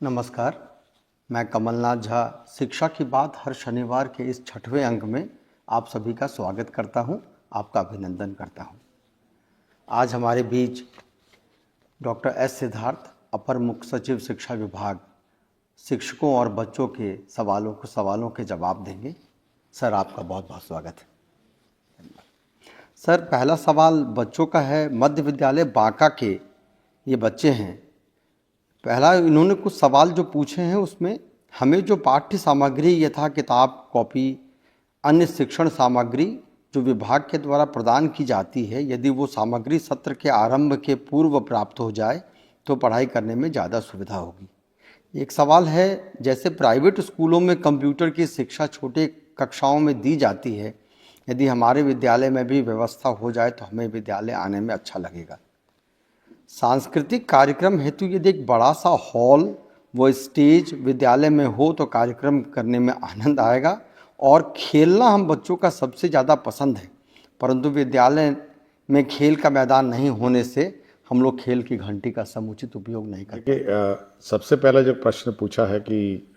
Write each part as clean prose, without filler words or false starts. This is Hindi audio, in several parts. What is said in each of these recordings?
नमस्कार, मैं कमलनाथ झा शिक्षा की बात हर शनिवार के इस 6वें अंक में आप सभी का स्वागत करता हूं, आपका अभिनंदन करता हूं। आज हमारे बीच डॉक्टर एस सिद्धार्थ, अपर मुख्य सचिव शिक्षा विभाग, शिक्षकों और बच्चों के सवालों के जवाब देंगे। सर, आपका बहुत बहुत स्वागत है। सर, पहला सवाल बच्चों का है। मध्य विद्यालय बांका के ये बच्चे हैं। पहला इन्होंने कुछ सवाल जो पूछे हैं उसमें हमें जो पाठ्य सामग्री यथा किताब, कॉपी, अन्य शिक्षण सामग्री जो विभाग के द्वारा प्रदान की जाती है, यदि वो सामग्री सत्र के आरंभ के पूर्व प्राप्त हो जाए तो पढ़ाई करने में ज़्यादा सुविधा होगी। एक सवाल है, जैसे प्राइवेट स्कूलों में कंप्यूटर की शिक्षा छोटे कक्षाओं में दी जाती है, यदि हमारे विद्यालय में भी व्यवस्था हो जाए तो हमें विद्यालय आने में अच्छा लगेगा। सांस्कृतिक कार्यक्रम हेतु यदि एक बड़ा सा हॉल व स्टेज विद्यालय में हो तो कार्यक्रम करने में आनंद आएगा। और खेलना हम बच्चों का सबसे ज़्यादा पसंद है, परंतु विद्यालय में खेल का मैदान नहीं होने से हम लोग खेल की घंटी का समुचित उपयोग नहीं करते। सबसे पहला जो प्रश्न पूछा है कि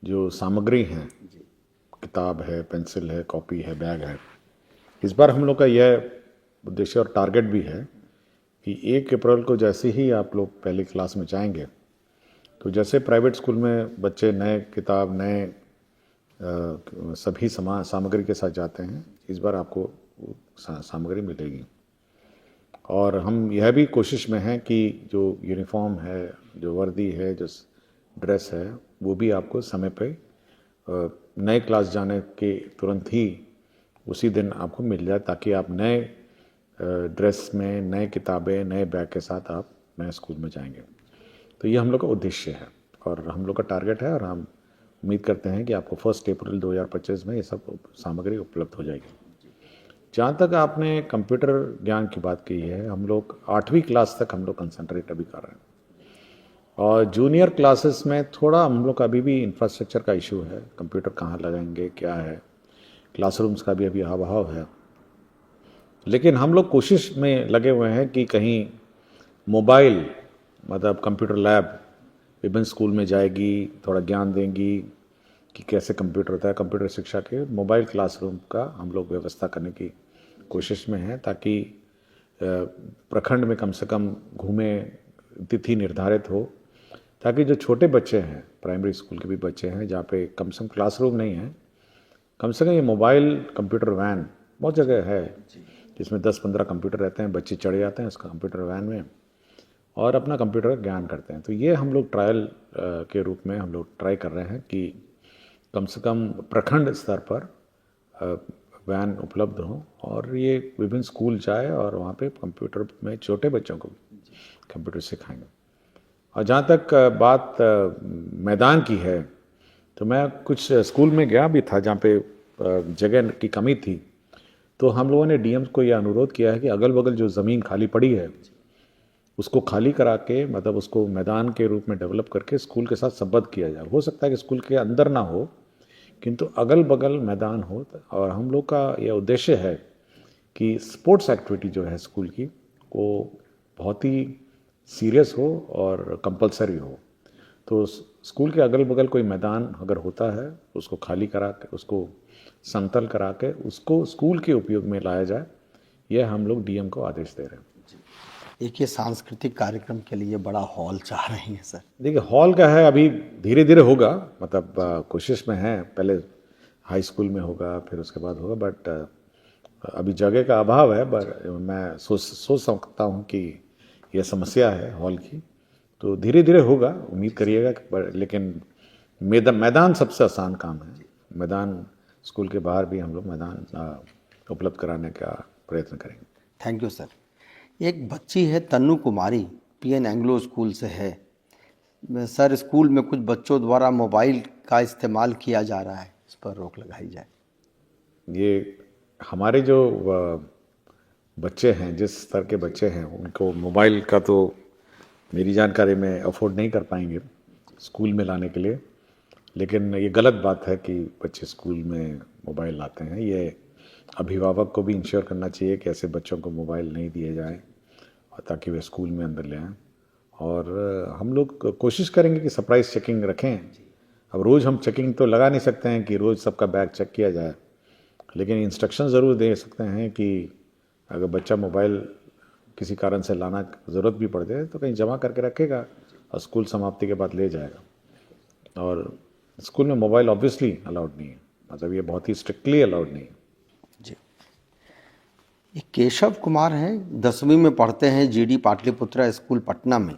जो सामग्री है, किताब है, पेंसिल है, कॉपी है, बैग है, इस बार हम लोग का यह उद्देश्य और टारगेट भी है कि 1 अप्रैल को जैसे ही आप लोग पहली क्लास में जाएंगे तो जैसे प्राइवेट स्कूल में बच्चे नए किताब, नए सभी सामग्री के साथ जाते हैं, इस बार आपको सामग्री मिलेगी। और हम यह भी कोशिश में हैं कि जो यूनिफॉर्म है, जो वर्दी है, जो ड्रेस है, वो भी आपको समय पे नए क्लास जाने के तुरंत ही उसी दिन आपको मिल जाए, ताकि आप नए ड्रेस में, नए किताबें, नए बैग के साथ आप नए स्कूल में जाएंगे। तो ये हम लोग का उद्देश्य है और हम लोग का टारगेट है, और हम उम्मीद करते हैं कि आपको 1 अप्रैल 2025 में ये सब सामग्री उपलब्ध हो जाएगी। जहाँ तक आपने कंप्यूटर ज्ञान की बात की है, हम लोग 8वीं क्लास तक हम लोग कंसंट्रेट अभी कर रहे हैं, और जूनियर क्लासेस में थोड़ा हम लोग का अभी भी इंफ्रास्ट्रक्चर का इशू है। कंप्यूटर कहाँ लगाएंगे, क्या है, क्लासरूम्स का भी अभी अभाव है। लेकिन हम लोग कोशिश में लगे हुए हैं कि कहीं मोबाइल, मतलब कंप्यूटर लैब विभिन्न स्कूल में जाएगी, थोड़ा ज्ञान देंगी कि कैसे कंप्यूटर होता है। कंप्यूटर शिक्षा के मोबाइल क्लासरूम का हम लोग व्यवस्था करने की कोशिश में हैं, ताकि प्रखंड में कम से कम घूमें, तिथि निर्धारित हो, ताकि जो छोटे बच्चे हैं, प्राइमरी स्कूल के भी बच्चे हैं, जहाँ पे कम से कम क्लासरूम नहीं है, कम से कम ये मोबाइल कंप्यूटर वैन बहुत जगह है जिसमें 10-15 कंप्यूटर रहते हैं, बच्चे चढ़ जाते हैं उस कंप्यूटर वैन में और अपना कंप्यूटर का ज्ञान करते हैं। तो ये हम लोग ट्रायल के रूप में हम लोग ट्राई कर रहे हैं कि कम से कम प्रखंड स्तर पर वैन उपलब्ध हो और ये विभिन्न स्कूल जाए और वहाँ पे कंप्यूटर में छोटे बच्चों को कंप्यूटर सिखाएंगे। और जहाँ तक बात मैदान की है, तो मैं कुछ स्कूल में गया भी था जहाँ पे जगह की कमी थी, तो हम लोगों ने डीएम को यह अनुरोध किया है कि अगल बगल जो ज़मीन खाली पड़ी है उसको खाली करा के, मतलब उसको मैदान के रूप में डेवलप करके स्कूल के साथ संबद्ध किया जाए। हो सकता है कि स्कूल के अंदर ना हो, किंतु अगल बगल मैदान हो। और हम लोग का यह उद्देश्य है कि स्पोर्ट्स एक्टिविटी जो है स्कूल की, वो बहुत ही सीरियस हो और कंपलसरी हो। तो स्कूल के अगल बगल कोई मैदान अगर होता है, उसको खाली करा के, उसको समतल करा के, उसको स्कूल के उपयोग में लाया जाए, यह हम लोग डीएम को आदेश दे रहे हैं। एक ये सांस्कृतिक कार्यक्रम के लिए बड़ा हॉल चाह रही हैं सर? देखिए, हॉल का है, अभी धीरे धीरे होगा, मतलब कोशिश में है। पहले हाई स्कूल में होगा, फिर उसके बाद होगा, बट अभी जगह का अभाव है। बट मैं सोच सकता हूँ कि यह समस्या है हॉल की, तो धीरे धीरे होगा, उम्मीद करिएगा। लेकिन मैदान सबसे आसान काम है। मैदान स्कूल के बाहर भी हम लोग मैदान उपलब्ध कराने का प्रयत्न करेंगे। Thank you sir. एक बच्ची है तन्नू कुमारी, पीएन एंग्लो स्कूल से है। सर, स्कूल में कुछ बच्चों द्वारा मोबाइल का इस्तेमाल किया जा रहा है, इस पर रोक लगाई जाए। ये हमारे जो बच्चे हैं, जिस स्तर के बच्चे हैं, उनको मोबाइल का तो मेरी जानकारी में अफोर्ड नहीं कर पाएंगे स्कूल में लाने के लिए। लेकिन ये गलत बात है कि बच्चे स्कूल में मोबाइल लाते हैं। ये अभिभावक को भी इंश्योर करना चाहिए कि ऐसे बच्चों को मोबाइल नहीं दिए जाए, और ताकि वे स्कूल में अंदर ले आएँ। और हम लोग कोशिश करेंगे कि सरप्राइज चेकिंग रखें। अब रोज़ हम चेकिंग तो लगा नहीं सकते हैं कि रोज़ सबका बैग चेक किया जाए, लेकिन इंस्ट्रक्शन ज़रूर दे सकते हैं कि अगर बच्चा मोबाइल किसी कारण से लाना ज़रूरत भी पड़ जाए तो कहीं जमा करके रखेगा और स्कूल समाप्ति के बाद ले जाएगा। और स्कूल में मोबाइल ऑब्वियसली अलाउड नहीं है, मतलब ये बहुत ही स्ट्रिक्टली अलाउड नहीं है। जी, ये केशव कुमार हैं, 10वीं में पढ़ते हैं जीडी पाटलिपुत्रा स्कूल पटना में,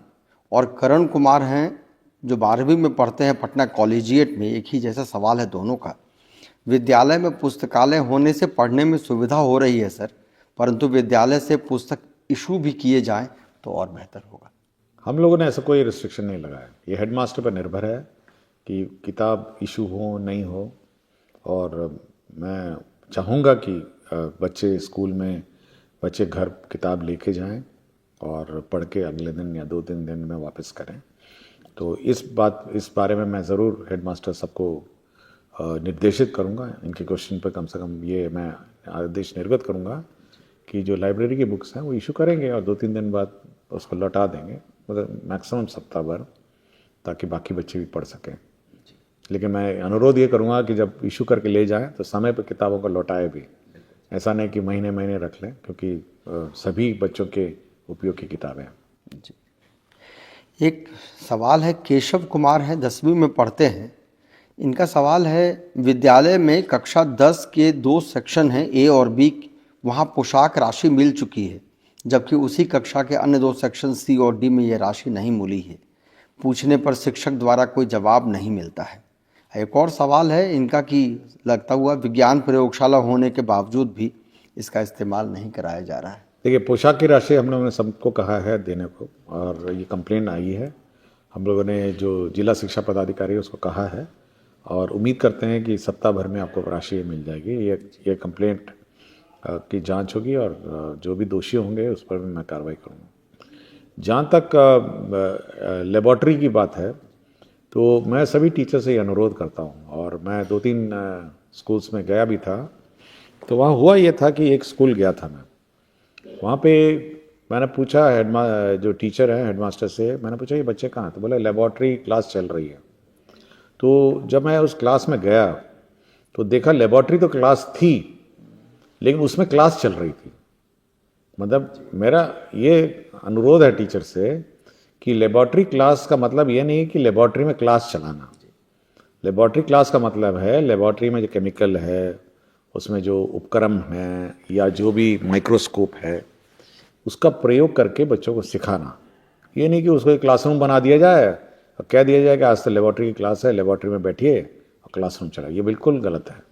और करण कुमार हैं जो 12वीं में पढ़ते हैं पटना कॉलेजिएट में। एक ही जैसा सवाल है दोनों का। विद्यालय में पुस्तकालय होने से पढ़ने में सुविधा हो रही है सर, परंतु विद्यालय से पुस्तक इशू भी किए जाएं तो और बेहतर होगा। हम लोगों ने ऐसा कोई रिस्ट्रिक्शन नहीं लगाया, ये हेडमास्टर पर निर्भर है कि किताब इशू हो नहीं हो। और मैं चाहूँगा कि बच्चे स्कूल में, बच्चे घर किताब लेके जाएं और पढ़ के अगले दिन या 2-3 दिन में वापस करें। तो इस बारे में मैं ज़रूर हेडमास्टर सबको निर्देशित करूँगा। इनके क्वेश्चन पर कम से कम ये मैं आदेश निर्गत करूँगा कि जो लाइब्रेरी की बुक्स हैं वो इशू करेंगे और 2-3 दिन बाद उसको लौटा देंगे, मतलब मैक्सिमम सप्ताह भर, ताकि बाकी बच्चे भी पढ़ सकें। लेकिन मैं अनुरोध ये करूँगा कि जब इशू करके ले जाएं तो समय पर किताबों को लौटाए भी, ऐसा नहीं कि महीने महीने रख लें, क्योंकि सभी बच्चों के उपयोग की किताबें हैं। जी, एक सवाल है, केशव कुमार हैं, 10वीं में पढ़ते हैं। इनका सवाल है, विद्यालय में कक्षा 10 के 2 सेक्शन हैं, ए और बी, वहाँ पोशाक राशि मिल चुकी है, जबकि उसी कक्षा के अन्य 2 सेक्शन सी और डी में ये राशि नहीं मिली है। पूछने पर शिक्षक द्वारा कोई जवाब नहीं मिलता है। एक और सवाल है इनका कि लगता हुआ विज्ञान प्रयोगशाला होने के बावजूद भी इसका इस्तेमाल नहीं कराया जा रहा है। देखिए, पोशाक की राशि हम लोगों ने सबको कहा है देने को, और ये कंप्लेन आई है। हम लोगों ने जो जिला शिक्षा पदाधिकारी है उसको कहा है और उम्मीद करते हैं कि सप्ताह भर में आपको राशि मिल जाएगी। ये कंप्लेंट की जांच होगी और जो भी दोषी होंगे उस पर भी मैं कार्रवाई करूँगा। जहाँ तक लेबॉर्ट्री की बात है, तो मैं सभी टीचर से ये अनुरोध करता हूँ, और मैं 2-3 स्कूल्स में गया भी था। तो वहाँ हुआ ये था कि एक स्कूल गया था मैं, वहाँ पे मैंने पूछा जो टीचर है हेडमास्टर से, मैंने पूछा ये बच्चे कहाँ हैं? तो बोले लेबॉर्ट्री क्लास चल रही है। तो जब मैं उस क्लास में गया तो देखा लेबॉर्ट्री तो क्लास थी, लेकिन उसमें क्लास चल रही थी। मतलब मेरा ये अनुरोध है टीचर से कि लेबॉर्ट्री क्लास का मतलब ये नहीं कि लेबॉर्ट्री में क्लास चलाना। लेबॉर्ट्री क्लास का मतलब है लेबॉर्ट्री में जो केमिकल है, उसमें जो उपकरण हैं या जो भी माइक्रोस्कोप है, उसका प्रयोग करके बच्चों को सिखाना। ये नहीं कि उसको एक क्लासरूम बना दिया जाए और कह दिया जाए कि आज तो लेबॉर्ट्री की क्लास है, लेबॉर्ट्री में बैठिए और क्लासरूम चलाइए। ये बिल्कुल गलत है।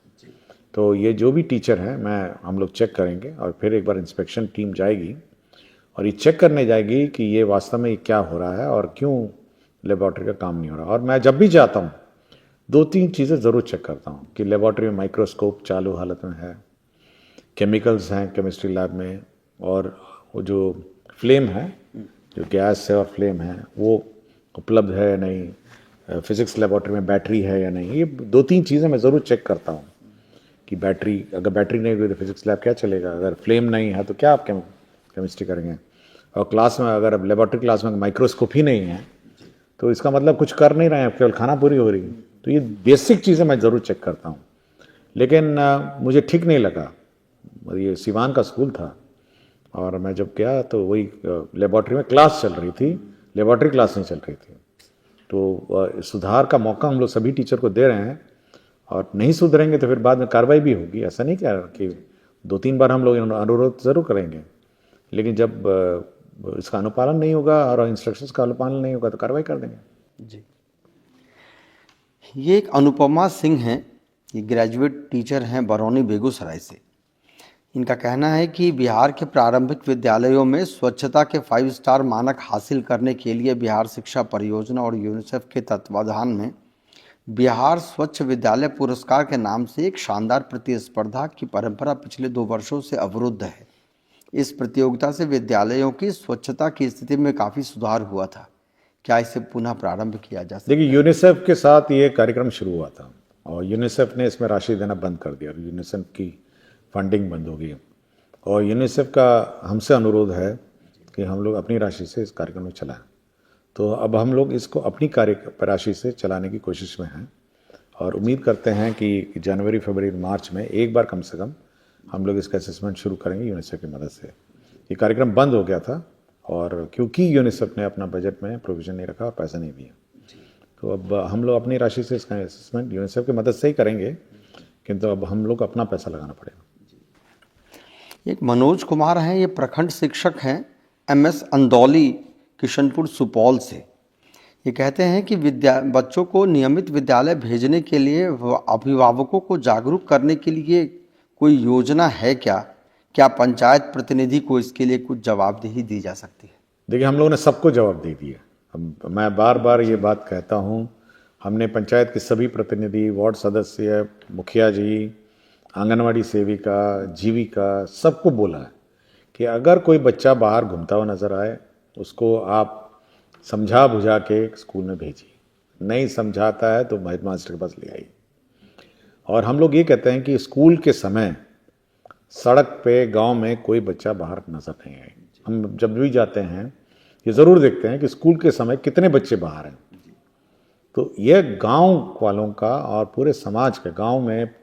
तो ये जो भी टीचर हैं, हम लोग चेक करेंगे और फिर एक बार इंस्पेक्शन टीम जाएगी और ये चेक करने जाएगी कि ये वास्तव में क्या हो रहा है और क्यों लेबॉर्ट्री का काम नहीं हो रहा। और मैं जब भी जाता हूँ 2-3 चीज़ें ज़रूर चेक करता हूँ कि लेबॉर्ट्री में माइक्रोस्कोप चालू हालत में है, केमिकल्स हैं केमिस्ट्री लैब में, और वो जो फ्लेम है, जो गैस है और फ्लेम है, वो उपलब्ध है या नहीं, फिज़िक्स लेबॉर्ट्री में बैटरी है या नहीं। ये 2-3 चीज़ें मैं ज़रूर चेक करता हूँ कि बैटरी, अगर बैटरी नहीं हुई तो फिज़िक्स लैब क्या चलेगा, अगर फ्लेम नहीं है तो क्या आप केमिस्ट्री करेंगे। और क्लास में अगर लेबॉर्ट्री क्लास में माइक्रोस्कोप ही नहीं है तो इसका मतलब कुछ कर नहीं रहे हैं, केवल खाना पूरी हो रही है। तो ये बेसिक चीज़ें मैं ज़रूर चेक करता हूँ। लेकिन मुझे ठीक नहीं लगा, ये सिवान का स्कूल था और मैं जब गया तो वही लेबॉर्ट्री में क्लास चल रही थी, लेबॉर्ट्री क्लास नहीं चल रही थी। तो सुधार का मौका हम लोग सभी टीचर को दे रहे हैं, और नहीं सुधरेंगे तो फिर बाद में कार्रवाई भी होगी। ऐसा नहीं कि 2-3 बार हम लोग अनुरोध ज़रूर करेंगे, लेकिन जब इसका अनुपालन नहीं होगा और इंस्ट्रक्शंस का अनुपालन नहीं होगा तो कार्रवाई कर देंगे। जी, ये एक अनुपमा सिंह हैं, ये ग्रेजुएट टीचर हैं बरौनी बेगूसराय से। इनका कहना है कि बिहार के प्रारंभिक विद्यालयों में स्वच्छता के 5 स्टार मानक हासिल करने के लिए बिहार शिक्षा परियोजना और यूनिसेफ के तत्वाधान में बिहार स्वच्छ विद्यालय पुरस्कार के नाम से एक शानदार प्रतिस्पर्धा की परंपरा पिछले 2 वर्षों से अवरुद्ध है। इस प्रतियोगिता से विद्यालयों की स्वच्छता की स्थिति में काफ़ी सुधार हुआ था। क्या इसे पुनः प्रारंभ किया जा सकता है? देखिए, यूनिसेफ के साथ ये कार्यक्रम शुरू हुआ था और यूनिसेफ ने इसमें राशि देना बंद कर दिया, यूनिसेफ की फंडिंग बंद हो गई। और यूनिसेफ का हमसे अनुरोध है कि हम लोग अपनी राशि से इस कार्यक्रम में चलाएं। तो अब हम लोग इसको अपनी कार्य राशि से चलाने की कोशिश में हैं और उम्मीद करते हैं कि जनवरी, फरवरी, मार्च में एक बार कम से कम हम लोग इसका असेसमेंट शुरू करेंगे यूनिसेफ की मदद से। ये कार्यक्रम बंद हो गया था और क्योंकि यूनिसेफ ने अपना बजट में प्रोविज़न नहीं रखा और पैसा नहीं दिया, तो अब हम लोग अपनी राशि से इसका असेसमेंट यूनिसेफ की मदद से ही करेंगे, किंतु अब हम लोग अपना पैसा लगाना पड़ेगा। एक मनोज कुमार हैं, ये प्रखंड शिक्षक हैं MS अंदौली, किशनपुर, सुपौल से। ये कहते हैं कि बच्चों को नियमित विद्यालय भेजने के लिए अभिभावकों को जागरूक करने के लिए कोई योजना है क्या? क्या पंचायत प्रतिनिधि को इसके लिए कुछ जवाबदेही दी जा सकती है? देखिए, हम लोगों ने सबको जवाब दे दिया। अब मैं बार बार ये बात कहता हूँ, हमने पंचायत के सभी प्रतिनिधि, वार्ड सदस्य, मुखिया जी, आंगनवाड़ी सेविका, जीविका, सबको बोला है कि अगर कोई बच्चा बाहर घूमता हुआ नज़र आए उसको आप समझा बुझा के स्कूल में भेजिए, नहीं समझाता है तो हेडमास्टर के पास ले आइए। और हम लोग ये कहते हैं कि स्कूल के समय सड़क पे गांव में कोई बच्चा बाहर नजर नहीं आए। हम जब भी जाते हैं ये ज़रूर देखते हैं कि स्कूल के समय कितने बच्चे बाहर हैं। तो यह गांव वालों का और पूरे समाज का, गांव में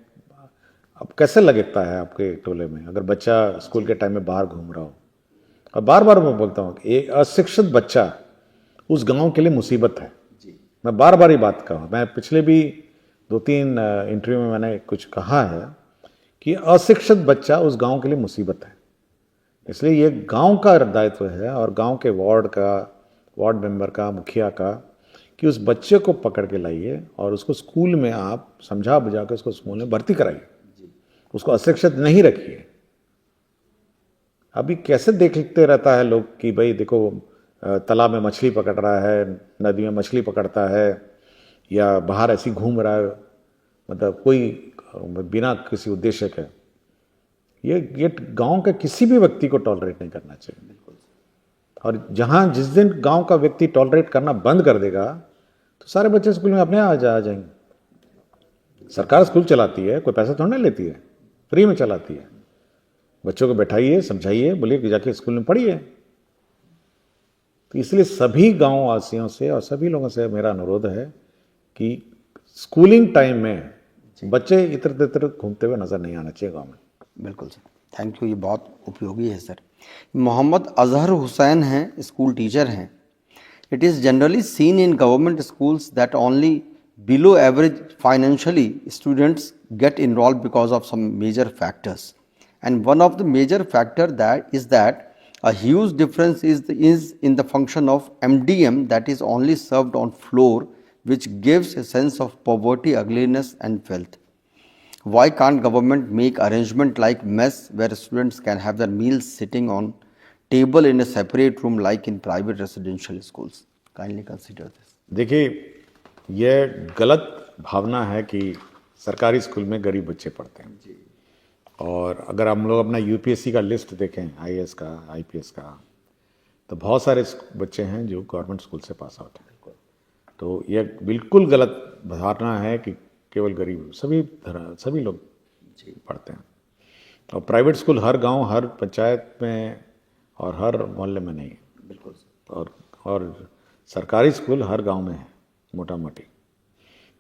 अब कैसे लगता है आपके टोले में अगर बच्चा स्कूल के टाइम में बाहर घूम रहा हो। और बार बार मैं बोलता हूँ कि एक अशिक्षित बच्चा उस गांव के लिए मुसीबत है। मैं बार बार ये बात कहा, मैं पिछले भी 2-3 इंटरव्यू में मैंने कुछ कहा है कि अशिक्षित बच्चा उस गांव के लिए मुसीबत है। इसलिए ये गांव का दायित्व है और गांव के वार्ड मेंबर का, मुखिया का, कि उस बच्चे को पकड़ के लाइए और उसको स्कूल में आप समझा बुझा के उसको स्कूल में भर्ती कराइए, उसको अशिक्षित नहीं रखिए। अभी कैसे देखते रहता है लोग कि भाई देखो तालाब में मछली पकड़ रहा है, नदी में मछली पकड़ता है, या बाहर ऐसी घूम रहा है, मतलब कोई बिना किसी उद्देश्य के। ये गांव के किसी भी व्यक्ति को टॉलरेट नहीं करना चाहिए। और जहां जिस दिन गांव का व्यक्ति टॉलरेट करना बंद कर देगा तो सारे बच्चे स्कूल में अपने आ जाएंगे। सरकार स्कूल चलाती है, कोई पैसा थोड़ा ना लेती है, फ्री में चलाती है। बच्चों को बैठाइए, समझाइए, बोलिए कि जाके स्कूल में पढ़िए। तो इसलिए सभी गांव वासियों से और सभी लोगों से मेरा अनुरोध है कि स्कूलिंग टाइम में बच्चे इधर उधर घूमते हुए नजर नहीं आना चाहिए गांव में। बिल्कुल सर, थैंक यू, ये बहुत उपयोगी है सर। मोहम्मद अजहर हुसैन हैं, स्कूल टीचर हैं। It is generally seen in government schools that only below average financially students get involved because of some major factors, and one of the major factor that is that a huge difference is in the function of MDM that is only served on floor, which gives a sense of poverty, ugliness and filth. Why can't government make arrangement like mess where students can have their meals sitting on table in a separate room like in private residential schools? Kindly consider this. देखिए, यह गलत भावना है कि सरकारी स्कूल में गरीब बच्चे पढ़ते हैं। और अगर हम लोग अपना यूपीएससी का लिस्ट देखें, आईएएस का, आईपीएस का, तो बहुत सारे बच्चे हैं जो गवर्नमेंट स्कूल से पास आउट हैं। तो यह बिल्कुल गलत धारणा है कि केवल गरीब, सभी लोग पढ़ते हैं। और प्राइवेट स्कूल हर गांव, हर पंचायत में और हर मोहल्ले में नहीं है। बिल्कुल। और सरकारी स्कूल हर गांव में है, मोटा मोटी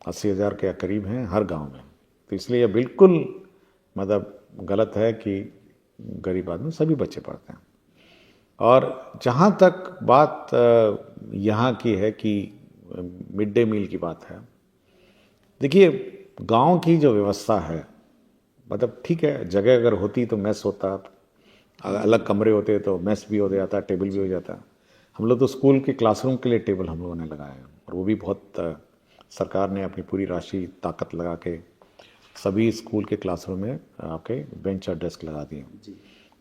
80,000 के करीब हैं हर गांव में। तो इसलिए यह बिल्कुल मतलब गलत है कि गरीब आदमी, सभी बच्चे पढ़ते हैं। और जहाँ तक बात यहाँ की है कि मिड डे मील की बात है, देखिए गांव की जो व्यवस्था है, मतलब ठीक है, जगह अगर होती तो मेस होता, अलग कमरे होते तो मेस भी हो जाता, टेबल भी हो जाता। हम लोग तो स्कूल के क्लासरूम के लिए टेबल हम लोगों ने लगाया, और वो भी बहुत सरकार ने अपनी पूरी राशि ताकत लगा के सभी स्कूल के क्लासरूम में आपके बेंच और डेस्क लगा दिए।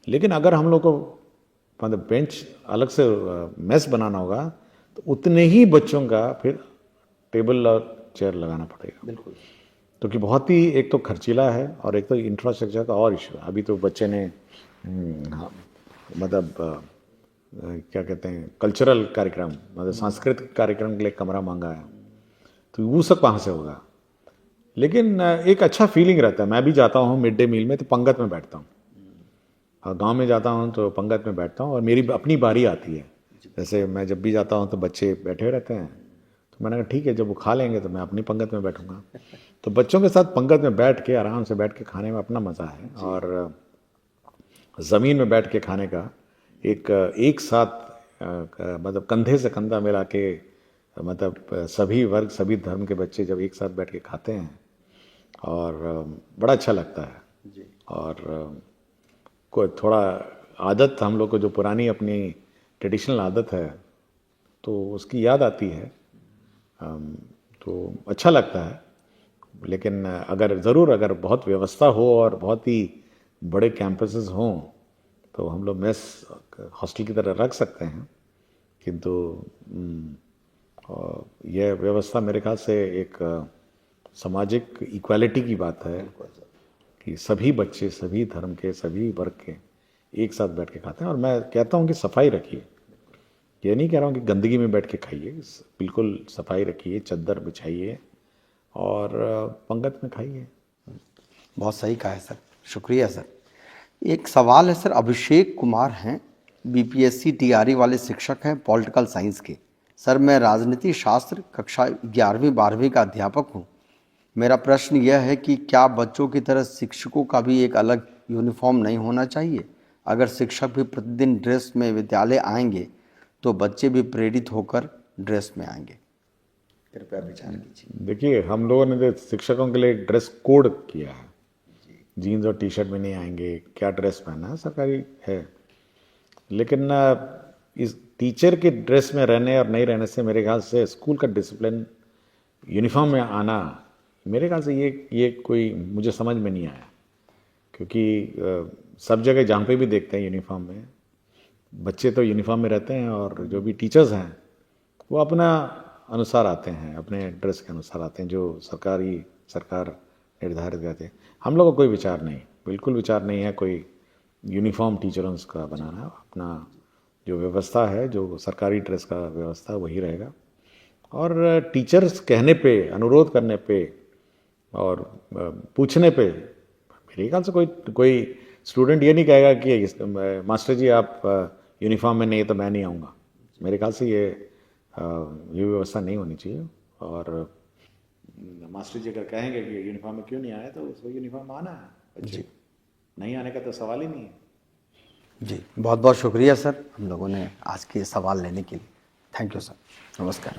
लेकिन अगर हम लोग को मतलब बेंच अलग से मेस बनाना होगा तो उतने ही बच्चों का फिर टेबल और चेयर लगाना पड़ेगा। बिल्कुल। क्योंकि बहुत ही एक तो खर्चीला है और एक तो इंफ्रास्ट्रक्चर का और इशू है। अभी तो बच्चे ने मतलब क्या कहते हैं, कल्चरल कार्यक्रम, मतलब सांस्कृतिक कार्यक्रम के लिए कमरा मांगा है, तो वो सब कहाँ से होगा। लेकिन एक अच्छा फीलिंग रहता है। मैं भी जाता हूँ मिड डे मील में तो पंगत में बैठता हूँ, और गांव में जाता हूँ तो पंगत में बैठता हूँ, और मेरी अपनी बारी आती है जैसे मैं जब भी जाता हूँ तो बच्चे बैठे रहते हैं, तो मैंने कहा ठीक है, जब वो खा लेंगे तो मैं अपनी पंगत में बैठूंगा। तो बच्चों के साथ पंगत में बैठ के आराम से बैठ के खाने में अपना मज़ा है, और ज़मीन में बैठ के खाने का एक साथ मतलब कंधे से कंधा मिला के, मतलब सभी वर्ग सभी धर्म के बच्चे जब एक साथ बैठ के खाते हैं, और बड़ा अच्छा लगता है। और कोई थोड़ा आदत हम लोग को जो पुरानी अपनी ट्रेडिशनल आदत है, तो उसकी याद आती है, तो अच्छा लगता है। लेकिन अगर बहुत व्यवस्था हो और बहुत ही बड़े कैंपसेस हों, तो हम लोग मेस हॉस्टल की तरह रख सकते हैं, किंतु यह व्यवस्था मेरे ख्याल से एक सामाजिक इक्वालिटी की बात है कि सभी बच्चे सभी धर्म के सभी वर्ग के एक साथ बैठ के खाते हैं। और मैं कहता हूँ कि सफाई रखिए, ये नहीं कह रहा हूँ कि गंदगी में बैठ के खाइए, बिल्कुल सफाई रखिए, चद्दर बिछाइए और पंगत में खाइए। बहुत सही कहा है सर, शुक्रिया सर। एक सवाल है सर, अभिषेक कुमार हैं, बीपीएससी टीआरई वाले शिक्षक हैं, पॉलिटिकल साइंस के। सर मैं राजनीति शास्त्र कक्षा 11वीं-12वीं का अध्यापक हूँ। मेरा प्रश्न यह है कि क्या बच्चों की तरह शिक्षकों का भी एक अलग यूनिफॉर्म नहीं होना चाहिए? अगर शिक्षक भी प्रतिदिन ड्रेस में विद्यालय आएंगे तो बच्चे भी प्रेरित होकर ड्रेस में आएंगे। कृपया विचार कीजिए। देखिए, हम लोगों ने तो शिक्षकों के लिए ड्रेस कोड किया है, जीन्स और टी शर्ट में नहीं आएंगे, क्या ड्रेस पहनना है सरकारी है। लेकिन इस टीचर के ड्रेस में रहने और नहीं रहने से मेरे ख्याल से स्कूल का डिसिप्लिन, यूनिफॉर्म में आना, मेरे ख्याल से ये कोई मुझे समझ में नहीं आया। क्योंकि सब जगह जहाँ पे भी देखते हैं यूनिफॉर्म में, बच्चे तो यूनिफॉर्म में रहते हैं, और जो भी टीचर्स हैं वो अपना अनुसार आते हैं, अपने ड्रेस के अनुसार आते हैं, जो सरकार निर्धारित करते हैं। हम लोग का कोई विचार नहीं, बिल्कुल विचार नहीं है कोई यूनिफॉर्म टीचरों का बनाना। अपना जो व्यवस्था है, जो सरकारी ड्रेस का व्यवस्था, वही रहेगा। और टीचर्स कहने पे, अनुरोध करने पे और पूछने पे, मेरे ख्याल से कोई स्टूडेंट ये नहीं कहेगा कि मास्टर जी आप यूनिफॉर्म में नहीं है तो मैं नहीं आऊँगा। मेरे ख्याल से ये व्यवस्था नहीं होनी चाहिए। और मास्टर जी अगर कहेंगे कि यूनिफॉर्म में क्यों नहीं आया, तो उसको यूनिफॉर्म में आना है, बच्चे नहीं आने का तो सवाल ही नहीं है। जी बहुत बहुत शुक्रिया सर, हम लोगों ने आज के सवाल लेने के लिए। थैंक यू सर, नमस्कार।